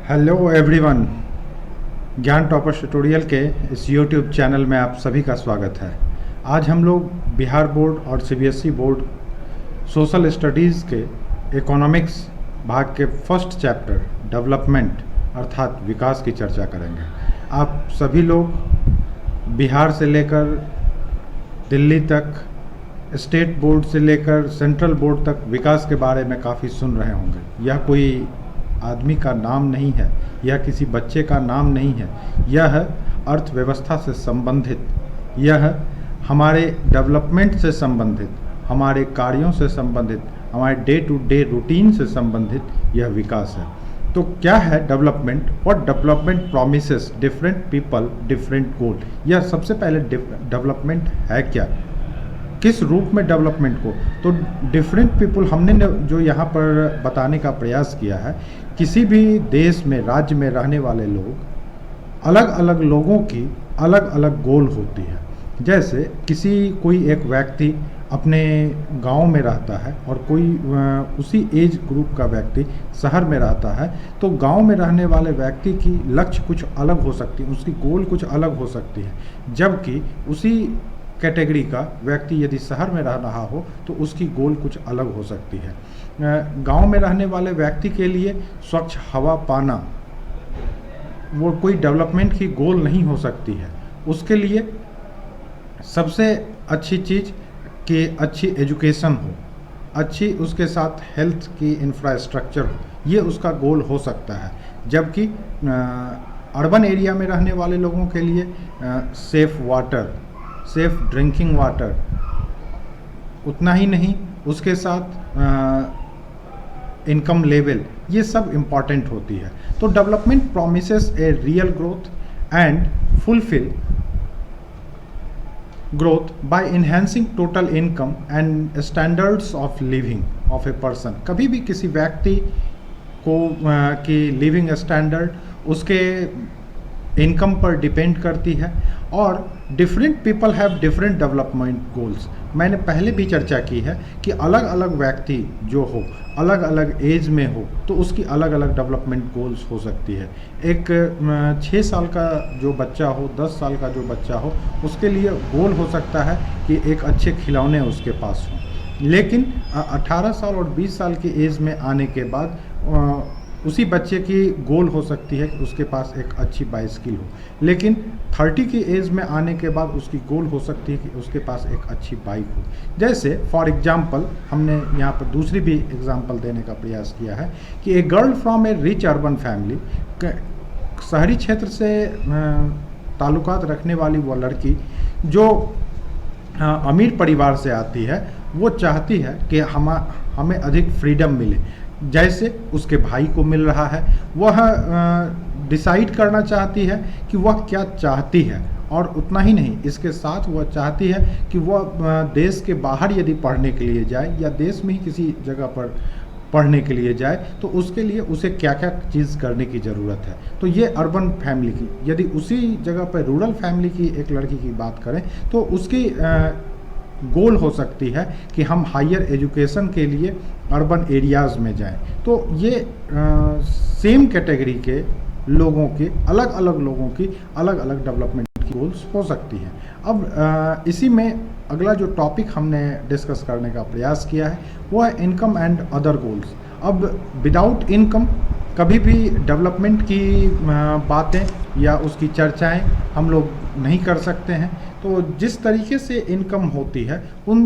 Hello everyone. ज्ञान toppers tutorial के इस यूट्यूब चैनल में आप सभी का स्वागत है। आज हम लोग बिहार बोर्ड और सीबीएसई बोर्ड सोशल स्टडीज़ के इकोनॉमिक्स भाग के फर्स्ट चैप्टर डेवलपमेंट अर्थात विकास की चर्चा करेंगे। आप सभी लोग बिहार से लेकर दिल्ली तक, स्टेट बोर्ड से लेकर सेंट्रल बोर्ड तक विकास के बारे में काफ़ी सुन रहे होंगे। यह कोई आदमी का नाम नहीं है, यह किसी बच्चे का नाम नहीं है, यह अर्थव्यवस्था से संबंधित, यह हमारे डेवलपमेंट से संबंधित, हमारे कार्यों से संबंधित, हमारे डे टू डे रूटीन से संबंधित यह विकास है। तो क्या है development? What development promises different people different गोल। यह सबसे पहले डेवलपमेंट है क्या, किस रूप में डेवलपमेंट को, तो डिफरेंट पीपल हमने जो यहाँ पर बताने का प्रयास किया है। किसी भी देश में, राज्य में रहने वाले लोग, अलग अलग लोगों की अलग अलग गोल होती है। जैसे कोई एक व्यक्ति अपने गांव में रहता है और कोई उसी एज ग्रुप का व्यक्ति शहर में रहता है, तो गांव में रहने वाले व्यक्ति की लक्ष्य कुछ अलग हो सकती है, उसकी गोल कुछ अलग हो सकती है। जबकि उसी कैटेगरी का व्यक्ति यदि शहर में रह रहा हो तो उसकी गोल कुछ अलग हो सकती है। गांव में रहने वाले व्यक्ति के लिए स्वच्छ हवा पाना वो कोई डेवलपमेंट की गोल नहीं हो सकती है। उसके लिए सबसे अच्छी चीज़ कि अच्छी एजुकेशन हो, अच्छी उसके साथ हेल्थ की इंफ्रास्ट्रक्चर हो, ये उसका गोल हो सकता है। जबकि अर्बन एरिया में रहने वाले लोगों के लिए safe water, safe drinking water, उतना ही नहीं उसके साथ इनकम लेवल, ये सब इम्पॉर्टेंट होती है। तो development promises a real growth and fulfil growth by enhancing total income and standards of living of a person. कभी भी किसी व्यक्ति को की लिविंग स्टैंडर्ड उसके इनकम पर डिपेंड करती है और different people have different development goals. मैंने पहले भी चर्चा की है कि अलग अलग व्यक्ति जो हो, अलग अलग एज में हो, तो उसकी अलग अलग डेवलपमेंट गोल्स हो सकती है। एक 6 साल का जो बच्चा हो, 10 साल का जो बच्चा हो, उसके लिए गोल हो सकता है कि एक अच्छे खिलौने उसके पास हों। लेकिन 18 साल और 20 साल की एज में आने के बाद उसी बच्चे की गोल हो सकती है कि उसके पास एक अच्छी बाइसिकल हो। लेकिन 30 की एज में आने के बाद उसकी गोल हो सकती है कि उसके पास एक अच्छी बाइक हो। जैसे फॉर एग्जांपल हमने यहाँ पर दूसरी भी एग्जांपल देने का प्रयास किया है कि a girl from A rich urban family, शहरी क्षेत्र से ताल्लुकात रखने वाली वो लड़की जो अमीर परिवार से आती है, वो चाहती है कि हमें अधिक फ्रीडम मिले, जैसे उसके भाई को मिल रहा है। वह डिसाइड करना चाहती है कि वह क्या चाहती है, और उतना ही नहीं, इसके साथ वह चाहती है कि वह देश के बाहर यदि पढ़ने के लिए जाए या देश में ही किसी जगह पर पढ़ने के लिए जाए तो उसके लिए उसे क्या क्या चीज़ करने की ज़रूरत है। तो ये अर्बन फैमिली की। यदि उसी जगह पर रूरल फैमिली की एक लड़की की बात करें तो उसकी गोल हो सकती है कि हम हायर एजुकेशन के लिए अर्बन एरियाज़ में जाएं। तो ये सेम कैटेगरी के लोगों की, अलग अलग लोगों की अलग अलग डेवलपमेंट की गोल्स हो सकती हैं। अब इसी में अगला जो टॉपिक हमने डिस्कस करने का प्रयास किया है वो है इनकम एंड अदर गोल्स। अब विदाउट इनकम कभी भी डेवलपमेंट की बातें या उसकी चर्चाएं हम लोग नहीं कर सकते हैं। तो जिस तरीके से इनकम होती है उन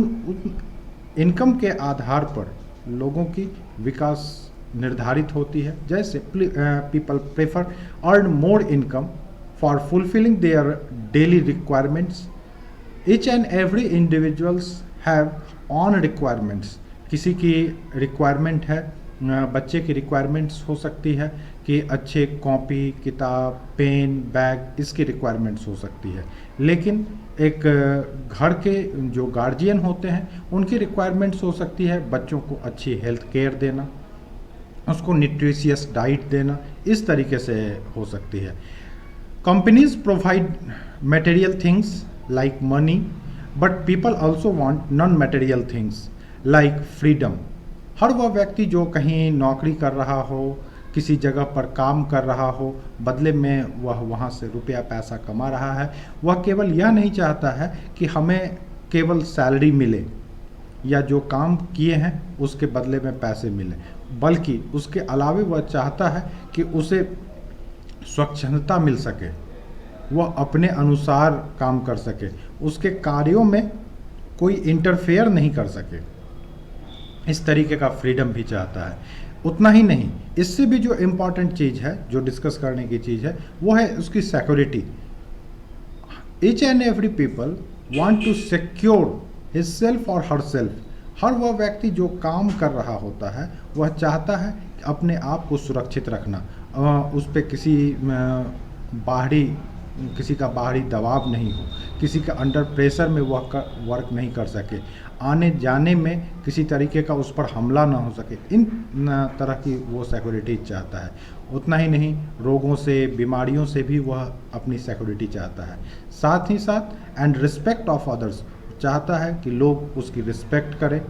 इनकम के आधार पर लोगों की विकास निर्धारित होती है। जैसे people prefer earn more income for fulfilling their daily requirements. Each and every individuals have on requirements. किसी की रिक्वायरमेंट है, बच्चे की रिक्वायरमेंट्स हो सकती है कि अच्छे कॉपी, किताब, पेन, बैग, इसकी रिक्वायरमेंट्स हो सकती है। लेकिन एक घर के जो गार्जियन होते हैं उनकी रिक्वायरमेंट्स हो सकती है बच्चों को अच्छी हेल्थ केयर देना, उसको न्यूट्रिशियस डाइट देना, इस तरीके से हो सकती है। Companies provide material things like money, but people also want non material things like freedom. हर वह व्यक्ति जो कहीं नौकरी कर रहा हो, किसी जगह पर काम कर रहा हो, बदले में वह वहाँ से रुपया पैसा कमा रहा है। वह केवल यह नहीं चाहता है कि हमें केवल सैलरी मिले या जो काम किए हैं उसके बदले में पैसे मिले, बल्कि उसके अलावे वह चाहता है कि उसे स्वच्छंदता मिल सके, वह अपने अनुसार काम कर सके, उसके कार्यों में कोई इंटरफेयर नहीं कर सके। इस तरीके का फ्रीडम भी चाहता है। उतना ही नहीं, इससे भी जो इम्पॉर्टेंट चीज़ है, जो डिस्कस करने की चीज़ है, वो है उसकी security. Each and every people want to secure his self और हर सेल्फ। हर वह व्यक्ति जो काम कर रहा होता है वह चाहता है अपने आप को सुरक्षित रखना, उस पर किसी का बाहरी दबाव नहीं हो, किसी का अंडर प्रेशर में वह वर्क नहीं कर सके, आने जाने में किसी तरीके का उस पर हमला ना हो सके। इन तरह की वो सिक्योरिटी चाहता है। उतना ही नहीं, रोगों से, बीमारियों से भी वह अपनी सिक्योरिटी चाहता है। साथ ही साथ एंड रिस्पेक्ट ऑफ अदर्स, चाहता है कि लोग उसकी रिस्पेक्ट करें।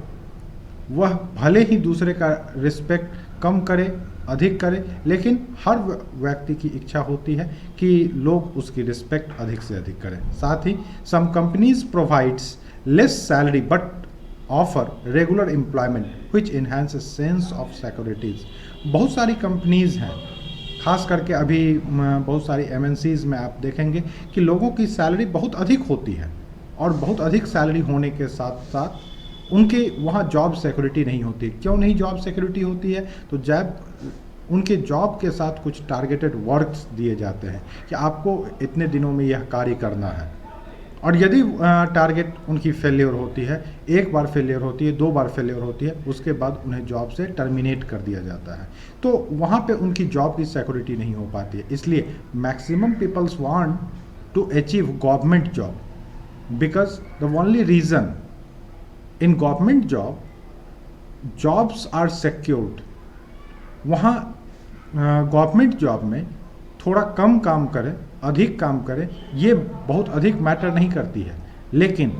वह भले ही दूसरे का रिस्पेक्ट कम करे, अधिक करे, लेकिन हर व्यक्ति की इच्छा होती है कि लोग उसकी रिस्पेक्ट अधिक से अधिक करें। साथ ही some companies provides less salary but offer regular employment which enhances sense of securities. बहुत सारी कंपनीज हैं, खास करके अभी बहुत सारी एमएनसीज में आप देखेंगे कि लोगों की सैलरी बहुत अधिक होती है, और बहुत अधिक सैलरी होने के साथ साथ उनके वहाँ जॉब सिक्योरिटी नहीं होती। क्यों नहीं जॉब सिक्योरिटी होती है? तो जब उनके जॉब के साथ कुछ टारगेटेड वर्क्स दिए जाते हैं कि आपको इतने दिनों में यह कार्य करना है, और यदि टारगेट उनकी फेलियर होती है, एक बार फेलियर होती है, 2 बार फेलियर होती है, उसके बाद उन्हें जॉब से टर्मिनेट कर दिया जाता है। तो वहाँ पे उनकी जॉब की सिक्योरिटी नहीं हो पाती है। इसलिए maximum peoples want to achieve government job, because the only reason in government jobs are secured. वहाँ गवर्नमेंट जॉब में थोड़ा कम काम करें, अधिक काम करें, ये बहुत अधिक मैटर नहीं करती है, लेकिन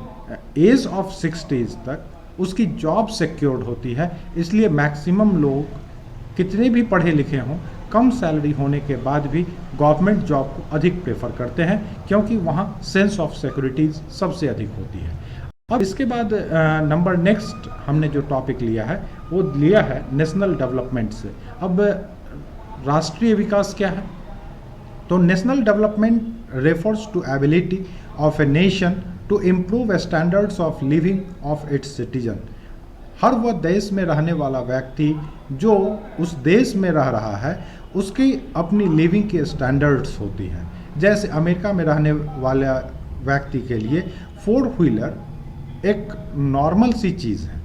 एज ऑफ 60s तक उसकी जॉब सिक्योर्ड होती है। इसलिए मैक्सिमम लोग कितने भी पढ़े लिखे हों, कम सैलरी होने के बाद भी गवर्नमेंट जॉब को अधिक प्रेफर करते हैं, क्योंकि वहाँ सेंस ऑफ सिक्योरिटीज़ सबसे अधिक होती है। अब इसके बाद नंबर नेक्स्ट हमने जो टॉपिक लिया है वो लिया है नेशनल डेवलपमेंट से। अब राष्ट्रीय विकास क्या है? तो national development refers to ability of a nation to improve standards of living of its citizen. हर वह देश में रहने वाला व्यक्ति जो उस देश में रह रहा है उसकी अपनी लिविंग के स्टैंडर्ड्स होती हैं। जैसे अमेरिका में रहने वाला व्यक्ति के लिए 4 व्हीलर एक नॉर्मल सी चीज़ है,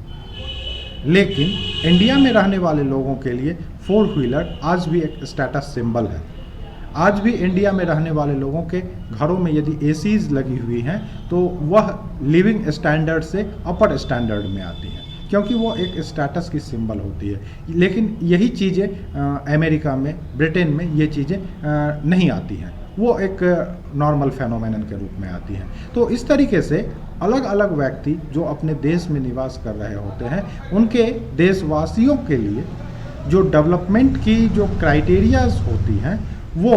लेकिन इंडिया में रहने वाले लोगों के लिए 4 व्हीलर आज भी एक स्टेटस सिंबल है। आज भी इंडिया में रहने वाले लोगों के घरों में यदि एसीज लगी हुई हैं तो वह लिविंग स्टैंडर्ड से अपर स्टैंडर्ड में आती हैं, क्योंकि वो एक स्टेटस की सिंबल होती है। लेकिन यही चीज़ें अमेरिका में, ब्रिटेन में ये चीज़ें नहीं आती हैं, वो एक नॉर्मल फेनोमेनन के रूप में आती हैं। तो इस तरीके से अलग अलग व्यक्ति जो अपने देश में निवास कर रहे होते हैं, उनके देशवासियों के लिए जो डेवलपमेंट की जो क्राइटेरियाज होती हैं वो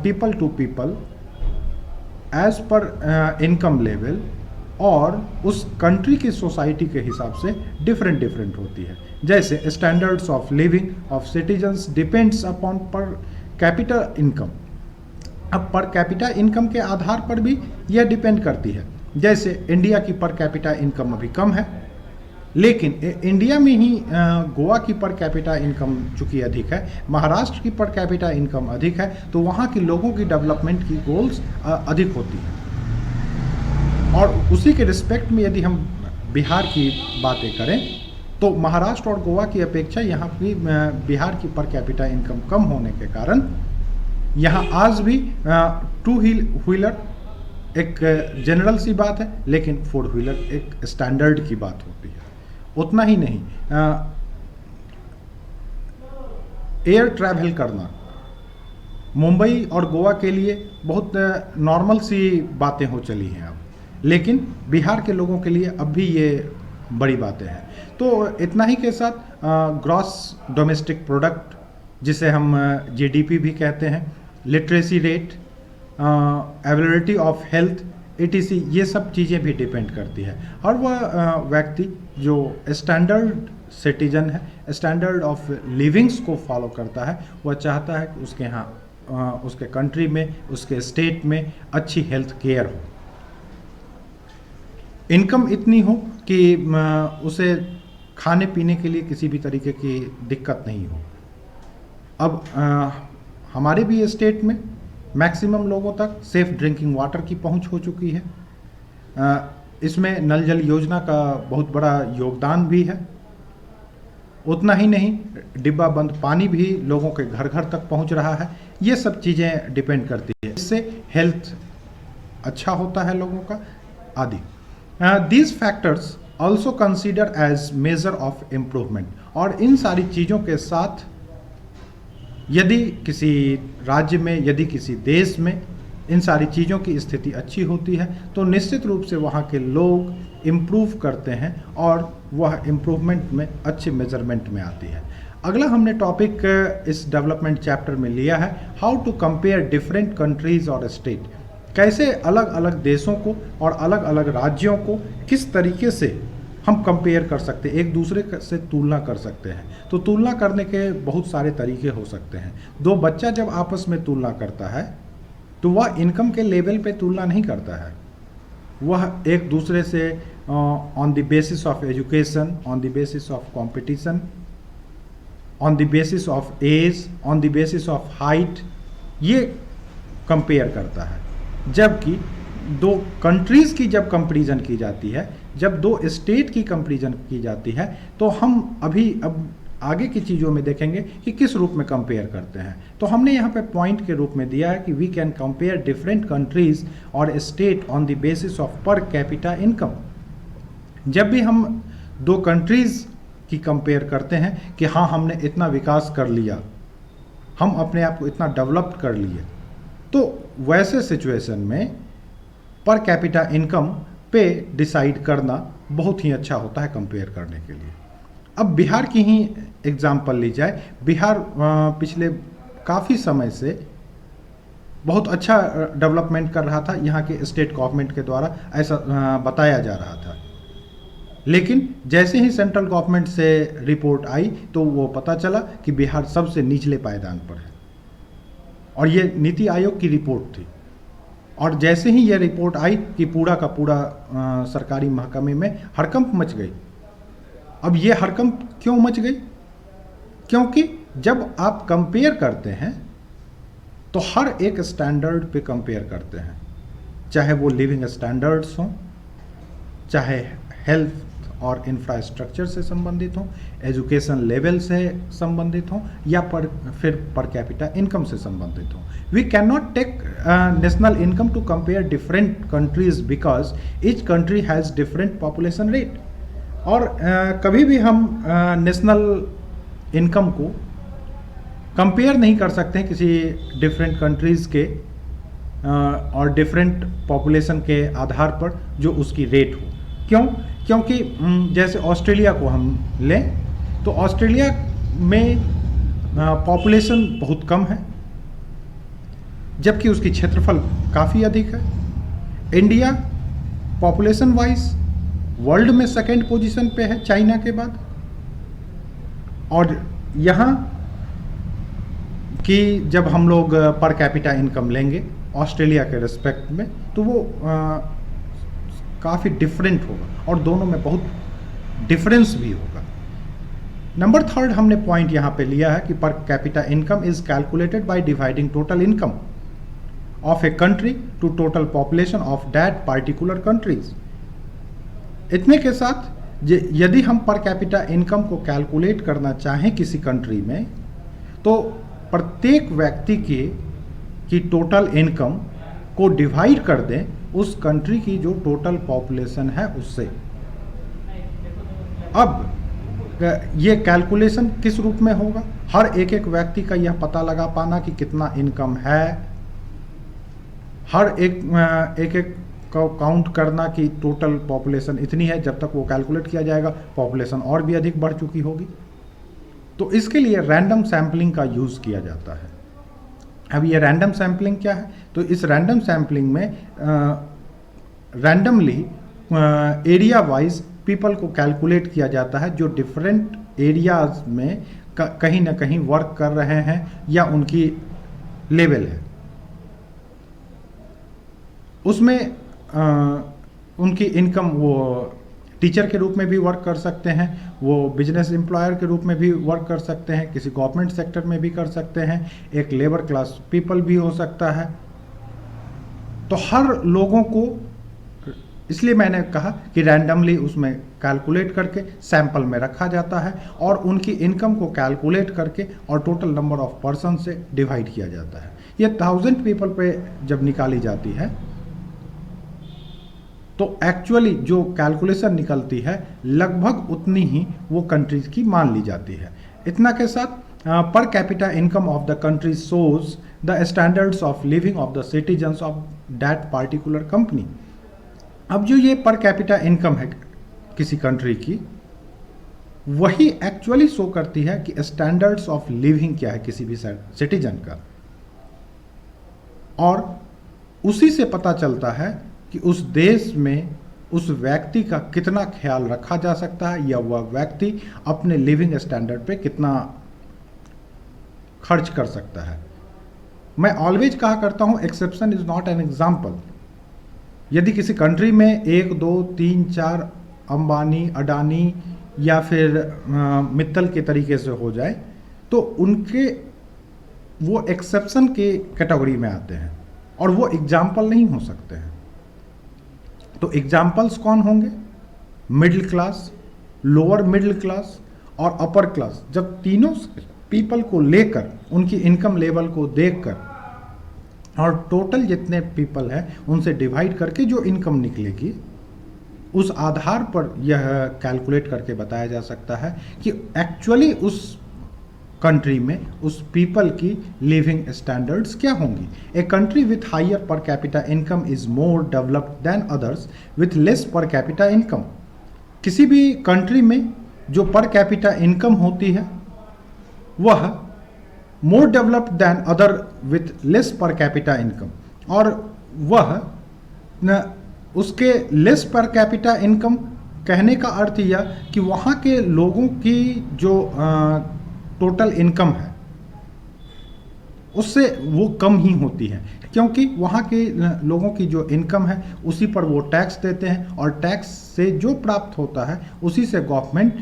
people to people as per income level और उस कंट्री की सोसाइटी के हिसाब से डिफरेंट होती है। जैसे standards of living of citizens depends upon पर कैपिटा इनकम। अब पर कैपिटा इनकम के आधार पर भी यह डिपेंड करती है। जैसे इंडिया की पर कैपिटा इनकम अभी कम है, लेकिन इंडिया में ही गोवा की पर कैपिटा इनकम चूँकि अधिक है, महाराष्ट्र की पर कैपिटा इनकम अधिक है, तो वहाँ के लोगों की डेवलपमेंट की गोल्स अधिक होती हैं। और उसी के रिस्पेक्ट में यदि हम बिहार की बातें करें तो महाराष्ट्र और गोवा की अपेक्षा यहाँ की बिहार की पर कैपिटा इनकम कम होने के कारण यहाँ आज भी 2 व्हीलर एक जनरल सी बात है, लेकिन 4 व्हीलर एक स्टैंडर्ड की बात होती है। उतना ही नहीं, एयर ट्रैवल करना मुंबई और गोवा के लिए बहुत नॉर्मल सी बातें हो चली हैं अब, लेकिन बिहार के लोगों के लिए अब भी ये बड़ी बातें हैं। तो इतना ही के साथ ग्रॉस डोमेस्टिक प्रोडक्ट जिसे हम जीडीपी भी कहते हैं, literacy rate, availability of health, etc, ये सब चीज़ें भी डिपेंड करती है। और वह व्यक्ति जो स्टैंडर्ड सिटीजन है, स्टैंडर्ड ऑफ लिविंग्स को फॉलो करता है, वह चाहता है कि उसके यहाँ उसके कंट्री में, उसके स्टेट में अच्छी हेल्थ केयर हो, इनकम इतनी हो कि उसे खाने पीने के लिए किसी भी तरीके की दिक्कत नहीं हो। अब हमारे भी स्टेट में मैक्सिमम लोगों तक सेफ ड्रिंकिंग वाटर की पहुंच हो चुकी है। इसमें नल जल योजना का बहुत बड़ा योगदान भी है। उतना ही नहीं, डिब्बा बंद पानी भी लोगों के घर घर तक पहुंच रहा है। ये सब चीज़ें डिपेंड करती है, इससे हेल्थ अच्छा होता है लोगों का आदि। These factors also consider as measure of improvement. और इन सारी चीज़ों के साथ यदि किसी राज्य में, यदि किसी देश में इन सारी चीज़ों की स्थिति अच्छी होती है तो निश्चित रूप से वहाँ के लोग इम्प्रूव करते हैं और वह इम्प्रूवमेंट में अच्छे मेजरमेंट में आती है। अगला हमने टॉपिक इस डेवलपमेंट चैप्टर में लिया है, how to compare different countries और स्टेट। कैसे अलग अलग देशों को और अलग अलग राज्यों को किस तरीके से हम कंपेयर कर सकते हैं, एक दूसरे से तुलना कर सकते हैं। तो तुलना करने के बहुत सारे तरीके हो सकते हैं। दो बच्चा जब आपस में तुलना करता है तो वह इनकम के लेवल पे तुलना नहीं करता है, वह एक दूसरे से on the basis of education, on the basis of competition, on the basis of age, on the basis of height, ये कंपेयर करता है। जबकि दो कंट्रीज़ की जब कंपैरिजन की जाती है, जब दो स्टेट की कंपैरिजन की जाती है, तो हम अब आगे की चीज़ों में देखेंगे कि किस रूप में कंपेयर करते हैं। तो हमने यहाँ पे पॉइंट के रूप में दिया है कि we can compare different countries और state on the basis of per capita income. जब भी हम दो कंट्रीज की कंपेयर करते हैं कि हाँ हमने इतना विकास कर लिया, हम अपने आप को इतना डेवलप कर लिए, तो वैसे सिचुएशन में पर कैपिटा इनकम पे डिसाइड करना बहुत ही अच्छा होता है कंपेयर करने के लिए। अब बिहार की ही एग्जांपल ली जाए। बिहार पिछले काफ़ी समय से बहुत अच्छा डेवलपमेंट कर रहा था, यहाँ के स्टेट गवर्नमेंट के द्वारा ऐसा बताया जा रहा था। लेकिन जैसे ही सेंट्रल गवर्नमेंट से रिपोर्ट आई तो वो पता चला कि बिहार सबसे निचले पायदान पर है, और ये नीति आयोग की रिपोर्ट थी। और जैसे ही यह रिपोर्ट आई कि पूरा का पूरा सरकारी महकमे में हड़कंप मच गई। अब ये हड़कंप क्यों मच गई? क्योंकि जब आप कंपेयर करते हैं तो हर एक स्टैंडर्ड पे कंपेयर करते हैं, चाहे वो लिविंग स्टैंडर्ड्स हों, चाहे हेल्थ और इंफ्रास्ट्रक्चर से संबंधित हों, एजुकेशन लेवल से संबंधित हों, या फिर पर कैपिटा इनकम से संबंधित हों। We can not take national income to compare different countries because each country has different population rate. और कभी भी हम नेशनल इनकम को कंपेयर नहीं कर सकते हैं किसी डिफरेंट कंट्रीज़ के और डिफरेंट पॉपुलेशन के आधार पर जो उसकी रेट हो। क्यों? क्योंकि जैसे ऑस्ट्रेलिया को हम लें तो ऑस्ट्रेलिया में पॉपुलेशन बहुत कम है, जबकि उसकी क्षेत्रफल काफ़ी अधिक है। इंडिया पॉपुलेशन वाइज वर्ल्ड में सेकेंड पोजीशन पे है चाइना के बाद। और यहाँ कि जब हम लोग पर कैपिटा इनकम लेंगे ऑस्ट्रेलिया के रिस्पेक्ट में तो वो काफ़ी डिफरेंट होगा और दोनों में बहुत डिफरेंस भी होगा। नंबर थर्ड हमने पॉइंट यहाँ पे लिया है कि per capita income is calculated by dividing total income of a country to total population of that particular countries. इतने के साथ यदि हम पर कैपिटा इनकम को कैलकुलेट करना चाहें किसी कंट्री में तो प्रत्येक व्यक्ति की टोटल इनकम को डिवाइड कर दें उस कंट्री की जो टोटल पॉपुलेशन है उससे। अब ये कैलकुलेशन किस रूप में होगा? हर एक एक व्यक्ति का यह पता लगा पाना कि कितना इनकम है, हर एक को काउंट करना कि टोटल पॉपुलेशन इतनी है, जब तक वो कैलकुलेट किया जाएगा पॉपुलेशन और भी अधिक बढ़ चुकी होगी। तो इसके लिए रैंडम सैम्पलिंग का यूज़ किया जाता है। अब ये रैंडम सैम्पलिंग क्या है? तो इस रैंडम सैम्पलिंग में रैंडमली एरिया वाइज पीपल को कैलकुलेट किया जाता है जो डिफरेंट एरियाज में कहीं ना कहीं वर्क कर रहे हैं या उनकी लेवल है। उसमें उनकी इनकम, वो टीचर के रूप में भी वर्क कर सकते हैं, वो बिजनेस एम्प्लॉयर के रूप में भी वर्क कर सकते हैं, किसी गवर्नमेंट सेक्टर में भी कर सकते हैं, एक लेबर क्लास पीपल भी हो सकता है। तो हर लोगों को, इसलिए मैंने कहा कि रैंडमली उसमें कैलकुलेट करके सैंपल में रखा जाता है और उनकी इनकम को कैलकुलेट करके और टोटल नंबर ऑफ पर्सन से डिवाइड किया जाता है। ये 1000 पीपल पे जब निकाली जाती है तो एक्चुअली जो कैलकुलेशन निकलती है लगभग उतनी ही वो कंट्रीज की मान ली जाती है। इतना के साथ पर capita income of the country shows the standards of living of the citizens of that particular company. अब जो ये पर कैपिटा इनकम है किसी कंट्री की, वही एक्चुअली शो करती है कि स्टैंडर्ड्स ऑफ लिविंग क्या है किसी भी सिटीजन का, और उसी से पता चलता है कि उस देश में उस व्यक्ति का कितना ख्याल रखा जा सकता है या वह व्यक्ति अपने लिविंग स्टैंडर्ड पे कितना खर्च कर सकता है। मैं ऑलवेज कहा करता हूं, exception is not an example. यदि किसी कंट्री में 1, 2, 3, 4 अंबानी, अडानी या फिर मित्तल के तरीके से हो जाए तो उनके वो एक्सेप्शन के कैटेगरी में आते हैं और वो एग्जाम्पल नहीं हो सकते हैं। तो एग्जाम्पल्स कौन होंगे? Middle class, lower middle class और अपर क्लास। जब तीनों पीपल को लेकर उनकी इनकम लेवल को देखकर और टोटल जितने पीपल हैं उनसे डिवाइड करके जो इनकम निकलेगी, उस आधार पर यह कैलकुलेट करके बताया जा सकता है कि एक्चुअली उस कंट्री में उस पीपल की लिविंग स्टैंडर्ड्स क्या होंगी। A country with higher per capita income is more developed than others with less per capita income. किसी भी कंट्री में जो पर कैपिटा इनकम होती है वह more developed than other with less per capita income, और वह उसके लेस पर कैपिटा इनकम कहने का अर्थ यह कि वहाँ के लोगों की जो टोटल इनकम है उससे वो कम ही होती है, क्योंकि वहाँ के लोगों की जो इनकम है उसी पर वो टैक्स देते हैं और टैक्स से जो प्राप्त होता है उसी से गवर्नमेंट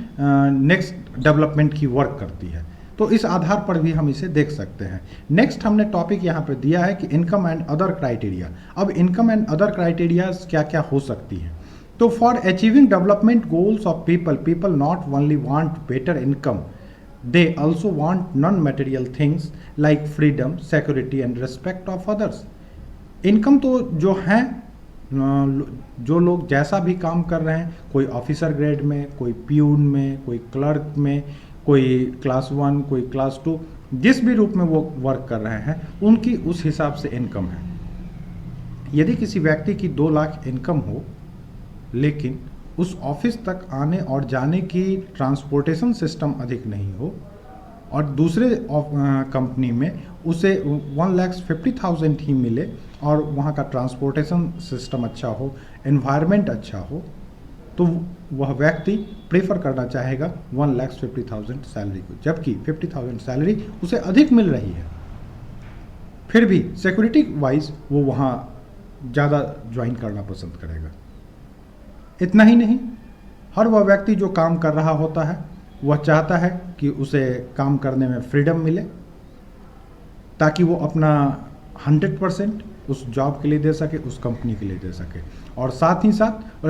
नेक्स्ट डेवलपमेंट की वर्क करती है। तो इस आधार पर भी हम इसे देख सकते हैं। नेक्स्ट हमने टॉपिक यहाँ पर दिया है कि इनकम एंड अदर क्राइटेरिया। अब इनकम एंड अदर क्राइटेरिया क्या क्या हो सकती हैं? तो for achieving development goals of people not only want better income, they also want non-material things like freedom, security and respect of others। Income तो जो हैं, जो लोग जैसा भी काम कर रहे हैं, कोई ऑफिसर ग्रेड में, कोई प्यून में, कोई क्लर्क में, कोई क्लास 1, कोई क्लास 2, जिस भी रूप में वो वर्क कर रहे हैं उनकी उस हिसाब से इनकम है। यदि किसी व्यक्ति की 2 लाख इनकम हो लेकिन उस ऑफिस तक आने और जाने की ट्रांसपोर्टेशन सिस्टम अधिक नहीं हो और दूसरे कंपनी में उसे 1,50,000 ही मिले और वहाँ का ट्रांसपोर्टेशन सिस्टम अच्छा हो, एनवायरनमेंट अच्छा हो, तो वह व्यक्ति प्रेफर करना चाहेगा 1,50,000 सैलरी को, जबकि 50,000 सैलरी उसे अधिक मिल रही है। फिर भी सिक्योरिटी वाइज वो वहाँ ज़्यादा ज्वाइन करना पसंद करेगा। इतना ही नहीं, हर वह व्यक्ति जो काम कर रहा होता है वह चाहता है कि उसे काम करने में फ्रीडम मिले ताकि वो अपना 100% उस जॉब के लिए दे सके, उस कंपनी के लिए दे सके, और साथ ही साथ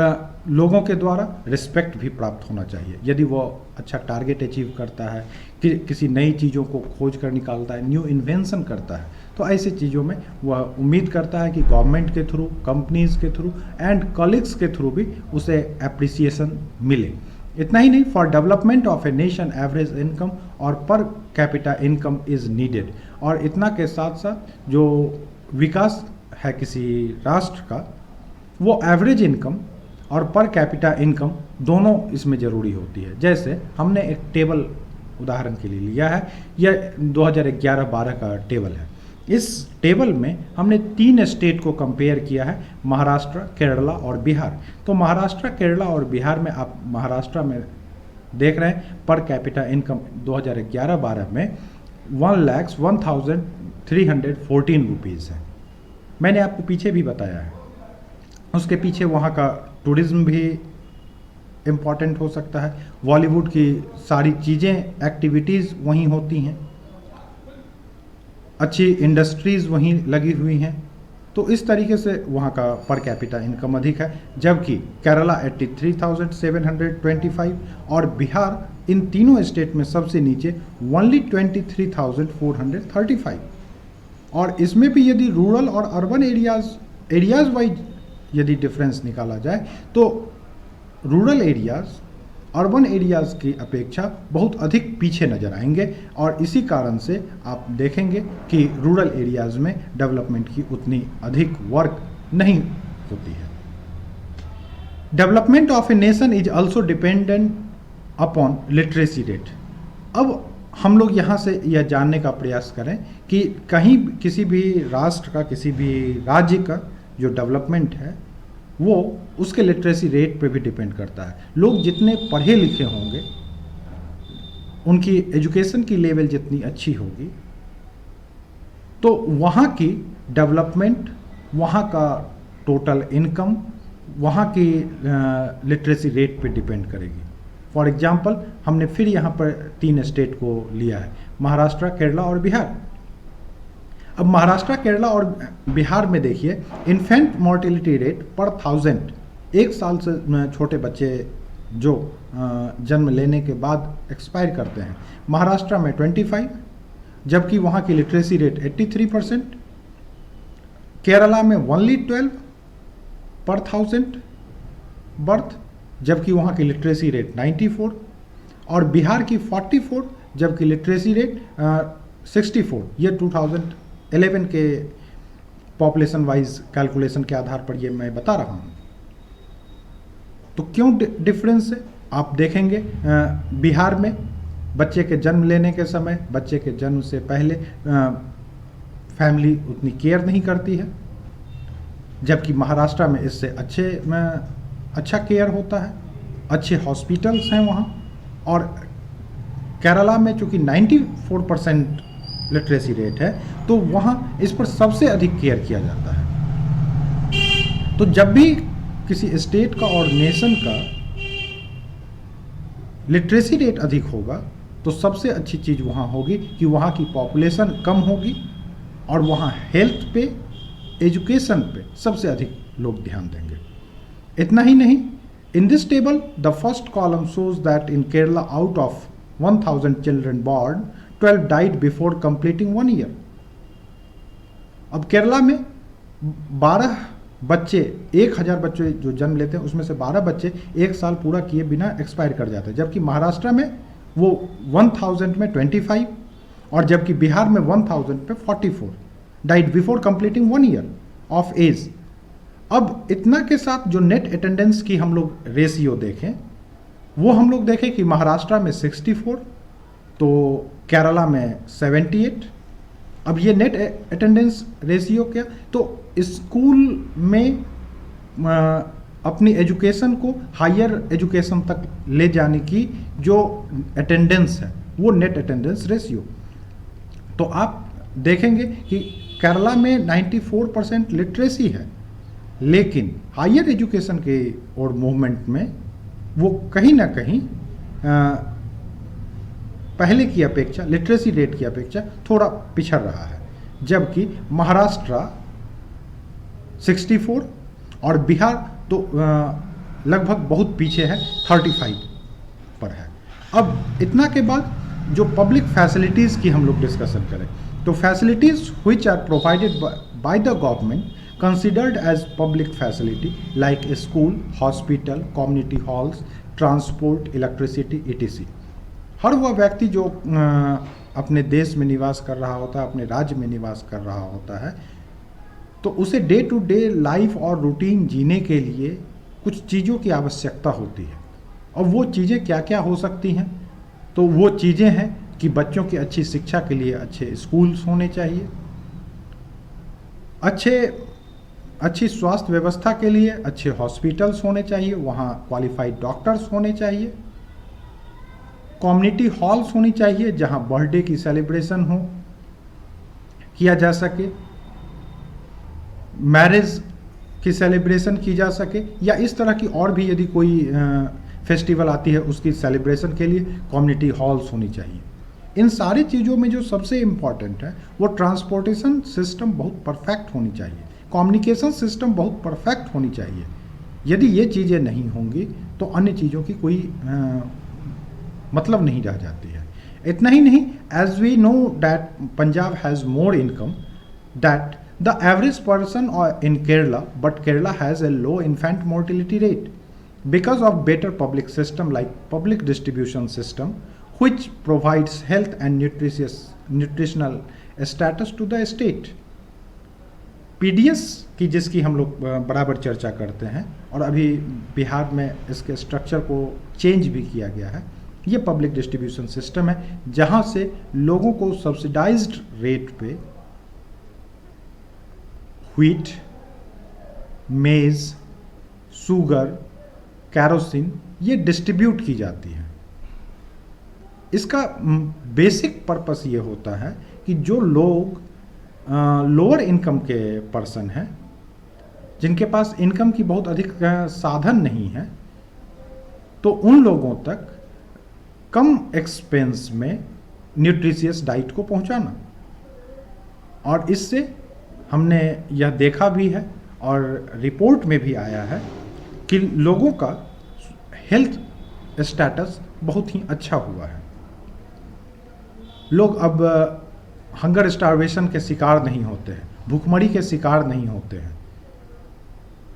लोगों के द्वारा रिस्पेक्ट भी प्राप्त होना चाहिए। यदि वो अच्छा टारगेट अचीव करता है, कि किसी नई चीज़ों को खोज कर निकालता है, न्यू इन्वेंशन करता है, तो ऐसी चीज़ों में वह उम्मीद करता है कि गवर्नमेंट के थ्रू, कंपनीज के थ्रू एंड कलीग्स के थ्रू भी उसे एप्रिसिएशन मिले। इतना ही नहीं, for development of a nation average income और पर कैपिटा इनकम इज़ नीडेड। और इतना के साथ साथ जो विकास है किसी राष्ट्र का, वो एवरेज इनकम और पर कैपिटा इनकम दोनों इसमें ज़रूरी होती है। जैसे हमने एक टेबल उदाहरण के लिए लिया है। यह 2011-12 का टेबल है। इस टेबल में हमने 3 स्टेट को कंपेयर किया है, महाराष्ट्र, केरला और बिहार। तो महाराष्ट्र, केरला और बिहार में आप महाराष्ट्र में देख रहे हैं पर कैपिटा इनकम 2011-12 में 1,01,314 रुपीज़ है। मैंने आपको पीछे भी बताया है, उसके पीछे वहाँ का टूरिज़्म भी इम्पॉर्टेंट हो सकता है, बॉलीवुड की सारी चीज़ें, एक्टिविटीज़ वहीं होती हैं, अच्छी इंडस्ट्रीज़ वहीं लगी हुई हैं। तो इस तरीके से वहाँ का पर कैपिटा इनकम अधिक है, जबकि केरला 83,725 और बिहार इन तीनों स्टेट में सबसे नीचे ओनली 23,435। और इसमें भी यदि रूरल और अर्बन एरियाज़ वाइज यदि डिफरेंस निकाला जाए तो रूरल एरियाज़ अर्बन एरियाज़ की अपेक्षा बहुत अधिक पीछे नज़र आएंगे। और इसी कारण से आप देखेंगे कि रूरल एरियाज़ में डेवलपमेंट की उतनी अधिक वर्क नहीं होती है। Development of a nation is also dependent upon literacy rate. अब हम लोग यहाँ से यह जानने का प्रयास करें कि कहीं किसी भी राष्ट्र का, किसी भी राज्य का जो डेवलपमेंट है वो उसके लिटरेसी रेट पे भी डिपेंड करता है। लोग जितने पढ़े लिखे होंगे, उनकी एजुकेशन की लेवल जितनी अच्छी होगी, तो वहाँ की डेवलपमेंट, वहाँ का टोटल इनकम, वहाँ की लिटरेसी रेट पे डिपेंड करेगी। फॉर एग्जांपल हमने फिर यहाँ पर 3 स्टेट को लिया है, महाराष्ट्र, केरला और बिहार। अब महाराष्ट्र, केरला और बिहार में देखिए इन्फेंट मोर्टेलिटी रेट पर 1000, 1 साल से छोटे बच्चे जो जन्म लेने के बाद एक्सपायर करते हैं, महाराष्ट्र में 25, जबकि वहाँ की लिटरेसी रेट 83%, केरला में ओनली 12 पर 1000 बर्थ, जबकि वहाँ की लिटरेसी रेट 94, और बिहार की 44, जबकि लिटरेसी रेट 64। ये 2011 के पॉपुलेशन वाइज कैलकुलेशन के आधार पर ये मैं बता रहा हूँ। तो क्यों डिफरेंस है आप देखेंगे, बिहार में बच्चे के जन्म लेने के समय, बच्चे के जन्म से पहले फैमिली उतनी केयर नहीं करती है, जबकि महाराष्ट्र में इससे अच्छा केयर होता है, अच्छे हॉस्पिटल्स हैं वहाँ। और केरला में चूँकि 94% लिटरेसी रेट है, तो वहाँ इस पर सबसे अधिक केयर किया जाता है। तो जब भी किसी स्टेट का और नेशन का लिटरेसी रेट अधिक होगा तो सबसे अच्छी चीज़ वहाँ होगी कि वहाँ की पॉपुलेशन कम होगी और वहाँ हेल्थ पे, एजुकेशन पे सबसे अधिक लोग ध्यान देंगे। इतना ही नहीं, in this table the first column shows that in Kerala out of 1000 children born 12 died before completing 1 year. अब केरला में 12 बच्चे, 1000 बच्चे जो जन्म लेते हैं उसमें से 12 बच्चे 1 साल पूरा किए बिना एक्सपायर कर जाते हैं, जबकि महाराष्ट्र में वो 1000 में 25 और जबकि बिहार में 1000 पे 44 died before completing 1 year of age. अब इतना के साथ जो नेट अटेंडेंस की हम लोग रेशियो देखें, वो हम लोग देखें कि महाराष्ट्र में 64 तो केरला में 78। अब ये नेट अटेंडेंस रेशियो क्या, तो स्कूल में अपनी एजुकेशन को हायर एजुकेशन तक ले जाने की जो अटेंडेंस है वो नेट अटेंडेंस रेशियो। तो आप देखेंगे कि केरला में 94% लिटरेसी है, लेकिन हायर एजुकेशन के और मूवमेंट में वो कहीं ना कहीं पहले की अपेक्षा, लिटरेसी रेट की अपेक्षा थोड़ा पिछड़ रहा है, जबकि महाराष्ट्र 64 और बिहार तो लगभग बहुत पीछे है, 35 पर है। अब इतना के बाद जो पब्लिक फैसिलिटीज़ की हम लोग डिस्कशन करें, तो facilities which are provided by the government considered as public facility like a school, hospital, community halls, transport, electricity, etc. हर वह व्यक्ति जो अपने देश में निवास कर रहा होता है, अपने राज्य में निवास कर रहा होता है, तो उसे डे टू डे लाइफ और रूटीन जीने के लिए कुछ चीज़ों की आवश्यकता होती है। और वो चीज़ें क्या क्या हो सकती हैं, तो तो वो चीज़ें हैं कि बच्चों की अच्छी शिक्षा के लिए अच्छे स्कूल्स होने चाहिए, अच्छी स्वास्थ्य व्यवस्था के लिए अच्छे हॉस्पिटल्स होने चाहिए, वहाँ क्वालिफाइड डॉक्टर्स होने चाहिए, कम्युनिटी हॉल्स होनी चाहिए जहाँ बर्थडे की सेलिब्रेशन हो किया जा सके, मैरिज की सेलिब्रेशन की जा सके, या इस तरह की और भी यदि कोई फेस्टिवल आती है उसकी सेलिब्रेशन के लिए कम्युनिटी हॉल्स होनी चाहिए। इन सारी चीज़ों में जो सबसे इम्पॉर्टेंट है वो ट्रांसपोर्टेशन सिस्टम बहुत परफेक्ट होनी चाहिए, कम्युनिकेशन सिस्टम बहुत परफेक्ट होनी चाहिए। यदि ये चीज़ें नहीं होंगी तो अन्य चीज़ों की कोई मतलब नहीं रह जाती है। इतना ही नहीं, as we know that Punjab has more income that the average person in Kerala, but Kerala has a low infant mortality rate because of better public system like public distribution system which provides health and nutritional status to the state. PDS की जिसकी हम लोग बराबर चर्चा करते हैं और अभी बिहार में इसके स्ट्रक्चर को चेंज भी किया गया है, ये पब्लिक डिस्ट्रीब्यूशन सिस्टम है जहाँ से लोगों को सब्सिडाइज्ड रेट पे व्हीट, मेज, शुगर, कैरोसिन ये डिस्ट्रीब्यूट की जाती है। इसका बेसिक पर्पस ये होता है कि जो लोग लोअर इनकम के पर्सन हैं, जिनके पास इनकम की बहुत अधिक साधन नहीं है, तो उन लोगों तक कम एक्सपेंस में न्यूट्रिशियस डाइट को पहुंचाना। और इससे हमने यह देखा भी है और रिपोर्ट में भी आया है कि लोगों का हेल्थ स्टेटस बहुत ही अच्छा हुआ है। लोग अब हंगर स्टारवेशन के शिकार नहीं होते हैं, भूखमरी के शिकार नहीं होते हैं।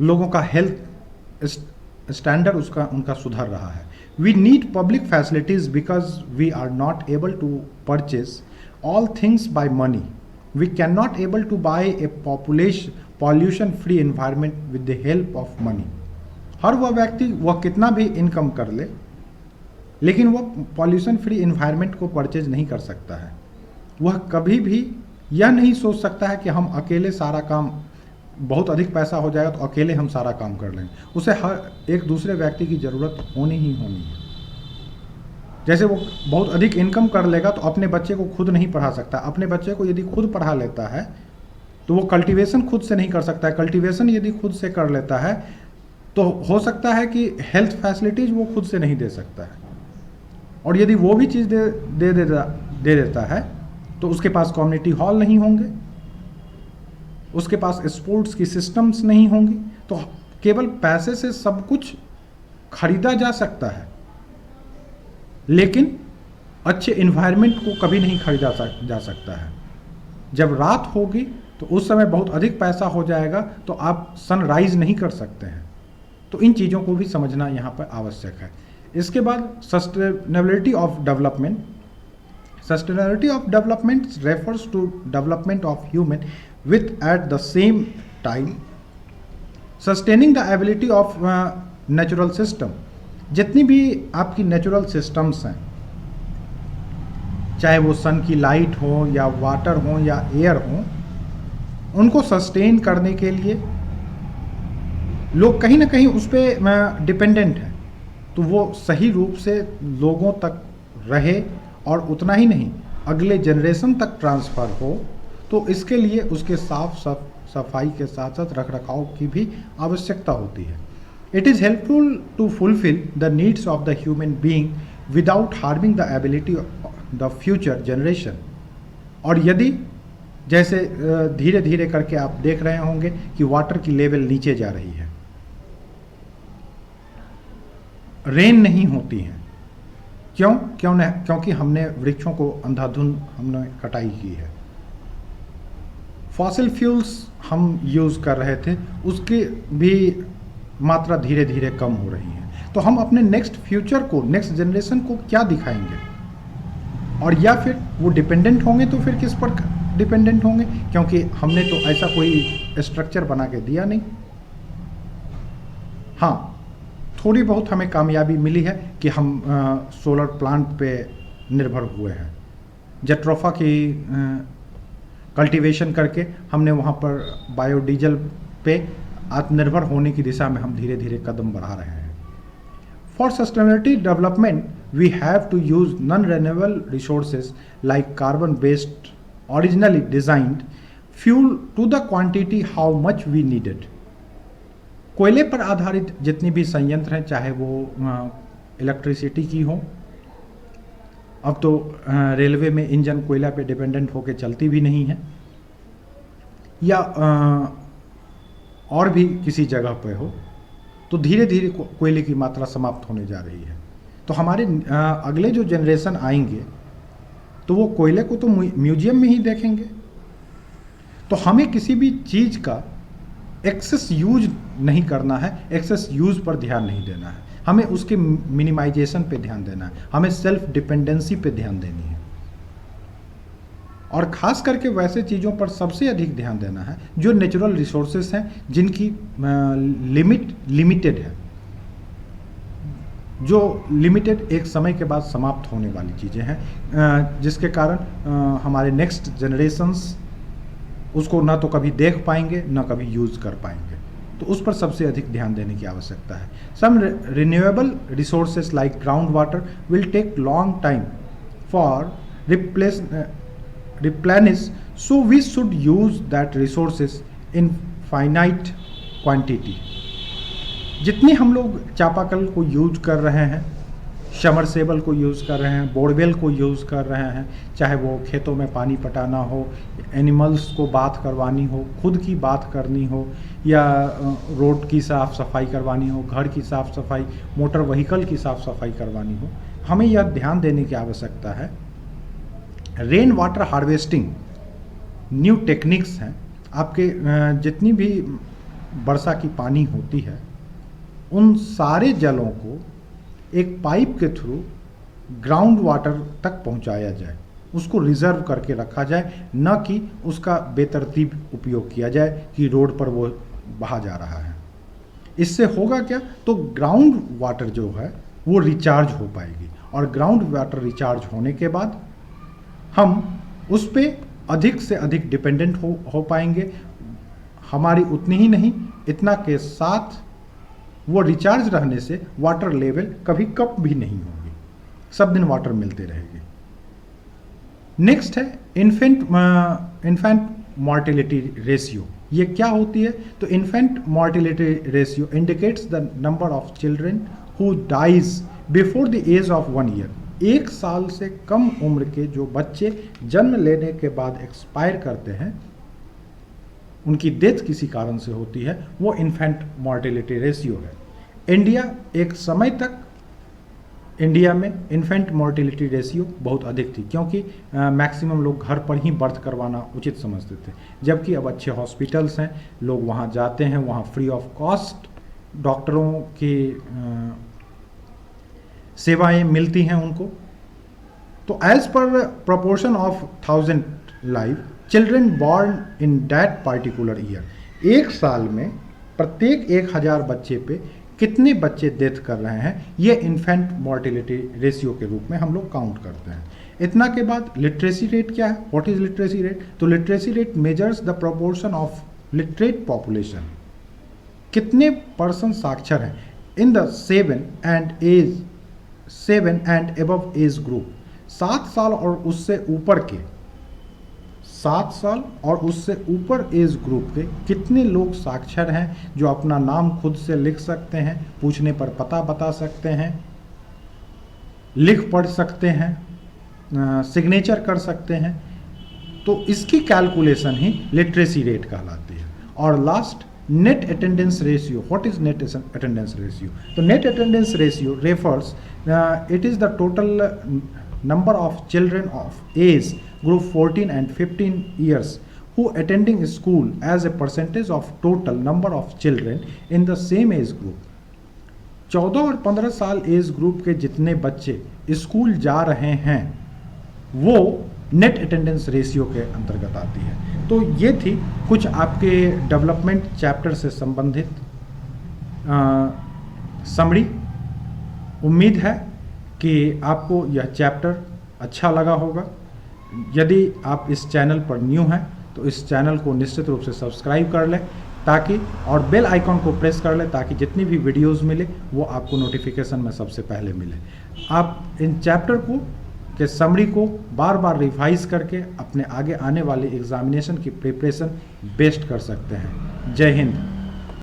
लोगों का हेल्थ स्टैंडर्ड उनका सुधर रहा है। We need public facilities because we are not able to purchase all things by money. We cannot able to buy a pollution free environment with the help of money. हर वह व्यक्ति वह कितना भी income कर ले, लेकिन वह पॉल्यूशन फ्री इन्वायरमेंट को परचेज नहीं कर सकता है। वह कभी भी यह नहीं सोच सकता है कि हम अकेले सारा काम, बहुत अधिक पैसा हो जाएगा तो अकेले हम सारा काम कर लेंगे। उसे हर एक दूसरे व्यक्ति की ज़रूरत होनी ही होनी है। जैसे वो बहुत अधिक इनकम कर लेगा तो अपने बच्चे को खुद नहीं पढ़ा सकता। अपने बच्चे को यदि खुद पढ़ा लेता है तो वो कल्टीवेशन खुद से नहीं कर सकता है। कल्टीवेशन यदि खुद से कर लेता है तो हो सकता है कि हेल्थ फैसिलिटीज वो खुद से नहीं दे सकता है। और यदि वो भी चीज़ दे देता है तो उसके पास कम्युनिटी हॉल नहीं होंगे, उसके पास स्पोर्ट्स की सिस्टम्स नहीं होंगी। तो केवल पैसे से सब कुछ खरीदा जा सकता है, लेकिन अच्छे इन्वायरमेंट को कभी नहीं खरीदा जा सकता है। जब रात होगी तो उस समय बहुत अधिक पैसा हो जाएगा तो आप सनराइज नहीं कर सकते हैं। तो इन चीज़ों को भी समझना यहाँ पर आवश्यक है। इसके बाद sustainability of development. Sustainability of development refers to development of human with at the same time sustaining the ability of natural system. जितनी भी आपकी नेचुरल सिस्टम्स हैं, चाहे वो सन की लाइट हो या वाटर हो या एयर हो, उनको सस्टेन करने के लिए लोग कहीं ना कहीं उस पर डिपेंडेंट हैं। तो वो सही रूप से लोगों तक रहे और उतना ही नहीं अगले जनरेशन तक ट्रांसफ़र हो, तो इसके लिए उसके साफ सफाई के साथ साथ रख रखाव की भी आवश्यकता होती है। It is helpful to fulfill the needs of the human being without harming the ability of the future generation. और यदि जैसे धीरे धीरे करके आप देख रहे होंगे कि वाटर की लेवल नीचे जा रही है, रेन नहीं होती है। क्योंकि हमने वृक्षों को अंधाधुंध हमने कटाई की है। फॉसिल फ्यूल्स हम यूज़ कर रहे थे, उसकी भी मात्रा धीरे धीरे कम हो रही है। तो हम अपने नेक्स्ट फ्यूचर को, नेक्स्ट जनरेशन को क्या दिखाएंगे? और या फिर वो डिपेंडेंट होंगे तो फिर किस पर डिपेंडेंट होंगे? क्योंकि हमने तो ऐसा कोई स्ट्रक्चर बना के दिया नहीं। हाँ, थोड़ी बहुत हमें कामयाबी मिली है कि हम सोलर प्लांट पे निर्भर हुए हैं। जट्रोफा की कल्टीवेशन करके हमने वहाँ पर बायोडीजल पे आत्मनिर्भर होने की दिशा में हम धीरे धीरे कदम बढ़ा रहे हैं। For sustainability development we have to use non renewable resources like carbon based originally designed fuel to the quantity how much we needed. कोयले पर आधारित जितनी भी संयंत्र हैं, चाहे वो इलेक्ट्रिसिटी की हो, अब तो रेलवे में इंजन कोयला पे डिपेंडेंट होकर चलती भी नहीं है, या और भी किसी जगह पे हो, तो धीरे धीरे कोयले की मात्रा समाप्त होने जा रही है। तो हमारे अगले जो जनरेशन आएंगे तो वो कोयले को तो म्यूजियम में ही देखेंगे। तो हमें किसी भी चीज़ का एक्सेस यूज नहीं करना है, एक्सेस यूज पर ध्यान नहीं देना है, हमें उसके मिनिमाइजेशन पे ध्यान देना है, हमें सेल्फ डिपेंडेंसी पे ध्यान देनी है, और ख़ास करके वैसे चीज़ों पर सबसे अधिक ध्यान देना है जो नेचुरल रिसोर्सेस हैं, जिनकी लिमिटेड है, जो लिमिटेड एक समय के बाद समाप्त होने वाली चीज़ें हैं, जिसके कारण हमारे नेक्स्ट जनरेशन्स उसको ना तो कभी देख पाएंगे ना कभी यूज़ कर पाएंगे। तो उस पर सबसे अधिक ध्यान देने की आवश्यकता है। Some renewable resources like ground water will take long time for replenish, so we should use that resources in finite quantity। जितनी हम लोग चापाकल को यूज कर रहे हैं, समरसेबल को यूज़ कर रहे हैं, बोरवेल को यूज़ कर रहे हैं, चाहे वो खेतों में पानी पटाना हो, एनिमल्स को बात करवानी हो, खुद की बात करनी हो, या रोड की साफ़ सफाई करवानी हो, घर की साफ़ सफाई, मोटर व्हीकल की साफ़ सफाई करवानी हो, हमें यह ध्यान देने की आवश्यकता है। Rain water harvesting new techniques हैं। आपके जितनी भी वर्षा की पानी होती है, उन सारे जलों को एक पाइप के थ्रू ग्राउंड वाटर तक पहुंचाया जाए, उसको रिजर्व करके रखा जाए, न कि उसका बेतरतीब उपयोग किया जाए कि रोड पर वो बहा जा रहा है। इससे होगा क्या, तो ग्राउंड वाटर जो है वो रिचार्ज हो पाएगी, और ग्राउंड वाटर रिचार्ज होने के बाद हम उस पर अधिक से अधिक डिपेंडेंट हो पाएंगे। हमारी उतनी ही नहीं, इतना के साथ वो रिचार्ज रहने से वाटर लेवल कभी कम भी नहीं होगी, सब दिन वाटर मिलते रहेगी। नेक्स्ट है इन्फेंट मॉर्टेलिटी रेशियो। ये क्या होती है, तो infant mortality ratio indicates the number of children who dies before the age of 1 year. 1 साल से कम उम्र के जो बच्चे जन्म लेने के बाद एक्सपायर करते हैं, उनकी डेथ किसी कारण से होती है, वो इन्फेंट मॉर्टेलिटी रेशियो है। एक समय तक इंडिया में इन्फेंट मॉर्टेलिटी रेशियो बहुत अधिक थी, क्योंकि मैक्सिमम लोग घर पर ही बर्थ करवाना उचित समझते थे, जबकि अब अच्छे हॉस्पिटल्स हैं, लोग वहाँ जाते हैं, वहाँ फ्री ऑफ कॉस्ट डॉक्टरों की सेवाएं मिलती हैं उनको। तो as per proportion of 1000 life children born in that particular year, 1 साल में प्रत्येक 1000 बच्चे पे कितने बच्चे डेथ कर रहे हैं, ये इन्फेंट मॉर्टेलिटी रेशियो के रूप में हम लोग काउंट करते हैं। इतना के बाद लिटरेसी रेट क्या है, व्हाट इज लिटरेसी रेट, तो literacy rate measures the proportion of literate population, कितने पर्सन साक्षर हैं in the 7 and above age group. 7 साल और उससे ऊपर के, 7 साल और उससे ऊपर एज ग्रुप के कितने लोग साक्षर हैं, जो अपना नाम खुद से लिख सकते हैं, पूछने पर पता बता सकते हैं, लिख पढ़ सकते हैं, सिग्नेचर कर सकते हैं। तो इसकी कैलकुलेशन ही लिटरेसी रेट कहलाती है। और last net attendance ratio, what is net attendance ratio, तो net attendance ratio refers it is the total number of children of age group 14 and 15 years who attending school as a percentage of total number of children in the same age group। 14 और 15 साल age group के जितने बच्चे school जा रहे हैं वो net attendance ratio के अंतर्गत आती है। तो ये थी कुछ आपके डेवलपमेंट चैप्टर से संबंधित समरी। उम्मीद है कि आपको यह चैप्टर अच्छा लगा होगा। यदि आप इस चैनल पर न्यू हैं तो इस चैनल को निश्चित रूप से सब्सक्राइब कर लें ताकि, और बेल आइकॉन को प्रेस कर लें ताकि जितनी भी वीडियोस मिले वो आपको नोटिफिकेशन में सबसे पहले मिले। आप इन चैप्टर को के समरी को बार बार रिवाइज करके अपने आगे आने वाले एग्जामिनेशन की प्रिपरेशन बेस्ट कर सकते हैं। जय हिंद।